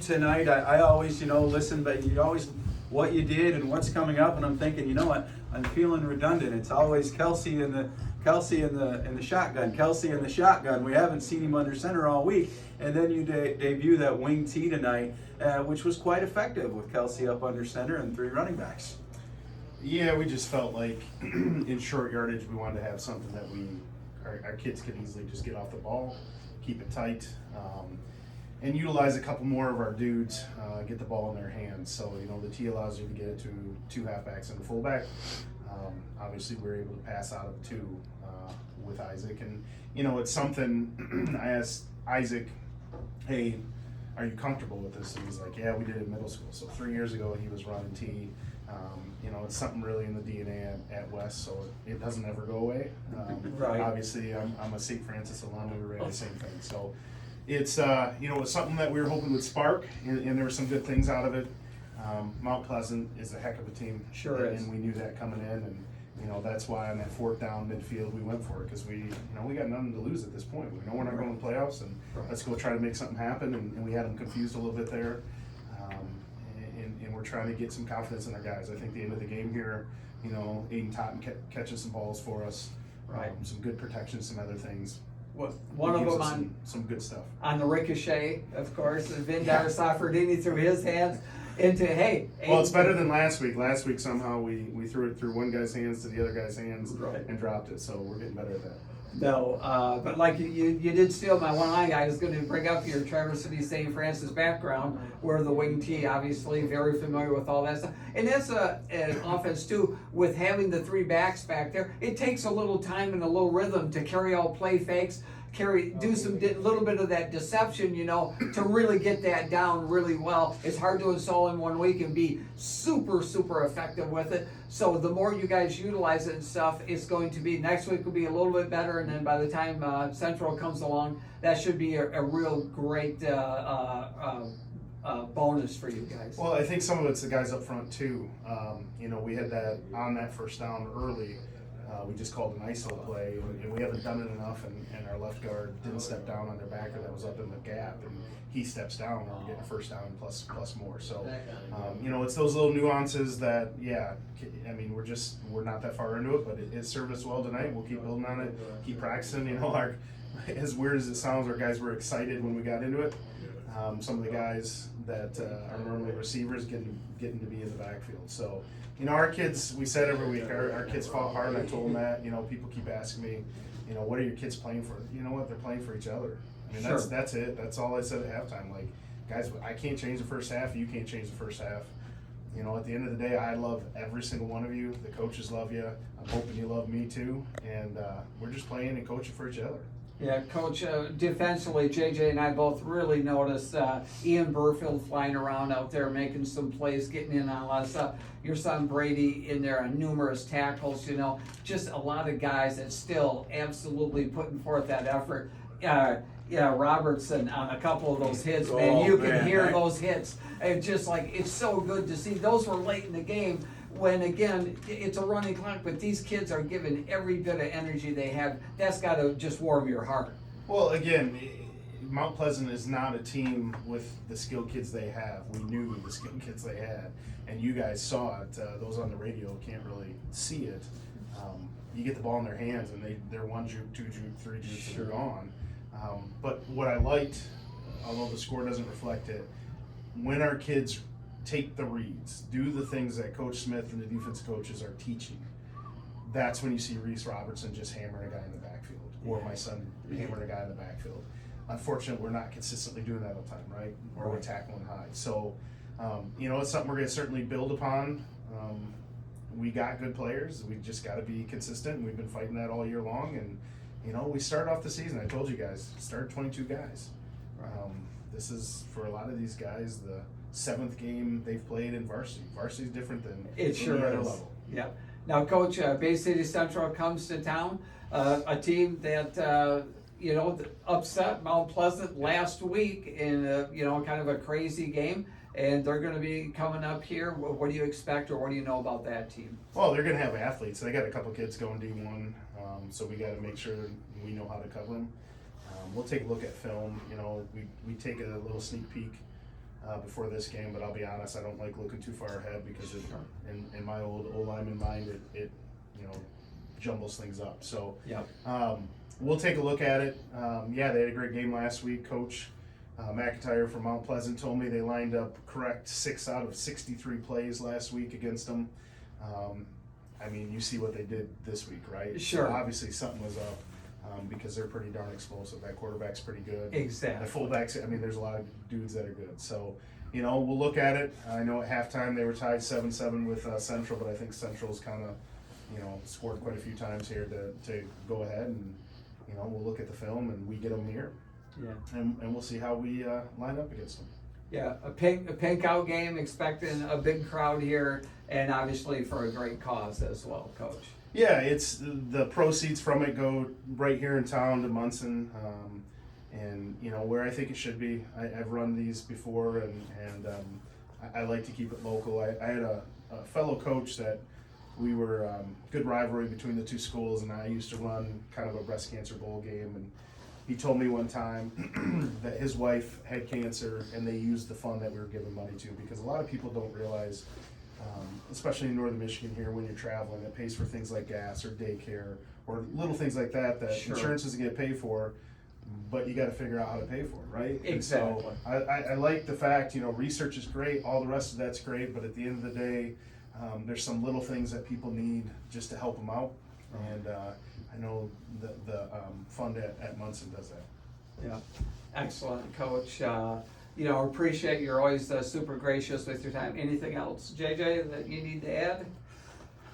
Tonight, I always, listen, but you always what you did and what's coming up, and I'm thinking, what, I'm feeling redundant. It's always Kelsey and the shotgun, Kelsey and the shotgun. We haven't seen him under center all week, and then you debut that wing tee tonight, which was quite effective with Kelsey up under center and three running backs. Yeah, we just felt like in short yardage we wanted to have something that our kids could easily just get off the ball, keep it tight, and utilize a couple more of our dudes, get the ball in their hands. So, the T allows you to get it to two halfbacks and a fullback. Obviously, we were able to pass out of two with Isaac. And, it's something I asked Isaac, hey, are you comfortable with this? And he's like, yeah, we did it in middle school. So 3 years ago, he was running T. It's something really in the DNA at West, so it doesn't ever go away. Right. Obviously, I'm a St. Francis alum. We ran the same thing. So it's it's something that we were hoping would spark, and there were some good things out of it. Mount Pleasant is a heck of a team. Sure is. And we knew that coming in, and that's why on that fourth down midfield we went for it, because we got nothing to lose at this point. We know we're not going to playoffs, and let's go try to make something happen. And we had them confused a little bit there. And we're trying to get some confidence in our guys. I think the end of the game here, Aiden Totten catching some balls for us, Right. Some good protection, some other things. One of Gives them us on some good stuff. on the ricochet, of course, and Vindar Safardini threw his hands into Well, it's better than last week. Last week somehow we threw it through one guy's hands to the other guy's hands Right. and dropped it. So we're getting better at that. No, but like you did steal my one line. I was going to bring up your Traverse City St. Francis background, where the wing T, obviously very familiar with all that stuff, and that's an offense too. With having the three backs back there, it takes a little time and a little rhythm to carry out play fakes, do some little bit of that deception, to really get that down really well. It's hard to install in 1 week and be super effective with it. So the more you guys utilize it and stuff, it's going to be, next week will be a little bit better, and then by the time Central comes along, that should be a real great bonus for you guys. Well, I think some of it's the guys up front too. We had that on that first down early. We just called an ISO play, and we haven't done it enough, and our left guard didn't step down on their backer that was up in the gap, and he steps down, and we're getting a first down plus more. So, it's those little nuances that, we're not that far into it, but it served us well tonight. We'll keep building on it, keep practicing. As weird as it sounds, our guys were excited when we got into it. Some of the guys that are normally receivers getting to be in the backfield. So, our kids, we said every week, our kids fought hard, and I told them that. People keep asking me, what are your kids playing for? You know what? They're playing for each other. Sure. That's it. That's all I said at halftime. Like, guys, I can't change the first half. You can't change the first half. At the end of the day, I love every single one of you. The coaches love you. I'm hoping you love me too. And we're just playing and coaching for each other. Yeah, Coach, defensively, JJ and I both really noticed Ian Burfield flying around out there, making some plays, getting in on a lot of stuff. Your son Brady in there on numerous tackles, just a lot of guys that still absolutely putting forth that effort. Robertson on a couple of those hits, man. You can hear those hits. It's so good to see. Those were late in the game, when again it's a running clock, but these kids are giving every bit of energy they have. That's got to just warm your heart. Well, again, Mount Pleasant is not a team with the skilled kids they have. We knew the skilled kids they had, and you guys saw it. Those on the radio can't really see it. You get the ball in their hands, and they're one juke, two juke, three jukes, and they're gone. But what I liked, although the score doesn't reflect it, when our kids take the reads, do the things that Coach Smith and the defense coaches are teaching, that's when you see Reese Robertson just hammering a guy in the backfield, or my son hammering a guy in the backfield. Unfortunately, we're not consistently doing that all the time, right? Or we're tackling high. So, it's something we're going to certainly build upon. We got good players. We just got to be consistent. We've been fighting that all year long, and we started off the season. I told you guys, started 22 guys. This is, for a lot of these guys, the 7th game they've played in varsity. Varsity is different than It sure any other is. level. Yeah. Now, Coach, Bay City Central comes to town, a team that upset Mount Pleasant last week in kind of a crazy game, and they're going to be coming up here. What do you expect, or what do you know about that team? Well, they're going to have athletes. They got a couple kids going D1, so we got to make sure we know how to cover them. We'll take a look at film. We take a little sneak peek before this game, but I'll be honest, I don't like looking too far ahead because in my old lineman mind, it jumbles things up. So Yep. we'll take a look at it. Yeah, they had a great game last week. Coach McIntyre from Mount Pleasant told me they lined up correct 6 out of 63 plays last week against them. I mean, you see what they did this week, right? Sure. So obviously something was up because they're pretty darn explosive. That quarterback's pretty good. Exactly. The fullbacks, I mean, there's a lot of dudes that are good. So, we'll look at it. I know at halftime they were tied 7-7 with Central, but I think Central's kind of, scored quite a few times here to go ahead and, we'll look at the film and we get them here. Yeah. And we'll see how we line up against them. Yeah, a pink out game, expecting a big crowd here, and obviously for a great cause as well, Coach. Yeah, it's the proceeds from it go right here in town to Munson, and where I think it should be. I've run these before, and I like to keep it local. I had a fellow coach that we were good rivalry between the two schools, and I used to run kind of a breast cancer bowl game, and he told me one time that his wife had cancer, and they used the fund that we were giving money to, because a lot of people don't realize, especially in northern Michigan here, when you're traveling, it pays for things like gas or daycare or little things like that Sure. insurance doesn't get paid for, but you got to figure out how to pay for it, right? Exactly. And so I like the fact, research is great, all the rest of that's great, but at the end of the day, there's some little things that people need just to help them out, and I know the fund at Munson does that. Yeah, excellent, Coach. Appreciate you're always super gracious with your time. Anything else, JJ, that you need to add?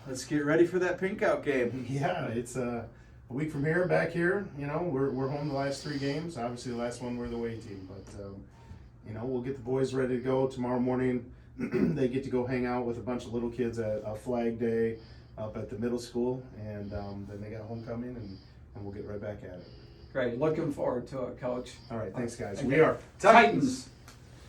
Let's get ready for that pink out game. Yeah, it's a week from here, back here. We're home the last 3 games. Obviously, the last one we're the away team, but we'll get the boys ready to go tomorrow morning. They get to go hang out with a bunch of little kids at a flag day up at the middle school, and then they got homecoming, and we'll get right back at it. Great, looking forward to it, Coach. All right, thanks guys. Okay. We are Titans.